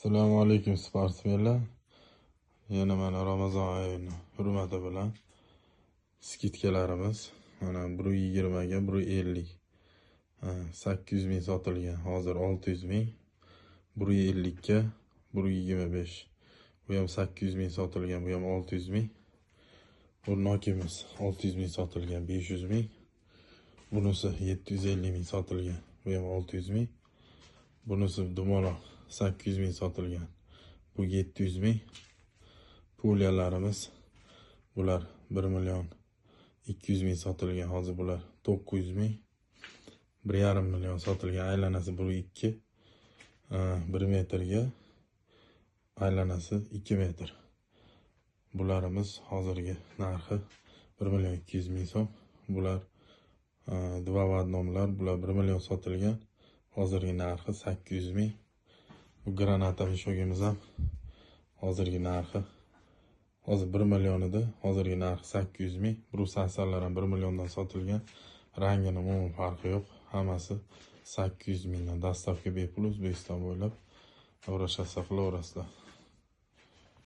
Assalomu alaykum sportsmenlar. Yana mana Ramazon oyini hurmati bilan skidkalarimiz mana 120 ga 150. 800 ming sotilgan. Hozir 600 ming. 150 ga 125. Bu ham 800 ming sotilgan, bu ham 600 ming. Bu nokimiz 600 ming sotilgan, 500 ming. Bunisi 750 ming sotilgan, bu ham 600 ming. Bunisi dumaloq 800 ming sotilgan. Bu 700 ming. Pulyalarimiz bular 1 million 200 ming sotilgan. Hozir bular 900 ming. 1,5 million sotilgan. Aylanasi 1,2. 1 metrga aylanasi 2 metr. Bularimiz hozirgi narxi 1 million 200 ming so'm. Bular dva v одnomlar, bular 1 million sotilgan. Hozirgi narxi 800 ming. Bu granata mishogimiz ham hozirgi narxi hozir 1 million edi. Hozirgi narxi 800 ming. Brusaslar ham 1 milliondan sotilgan. Rangini umuman farqi yo'q. Hammasi 800 mingdan. Dastavka bepul O'zbekiston bo'ylab. Avrashasa qilaverasizlar.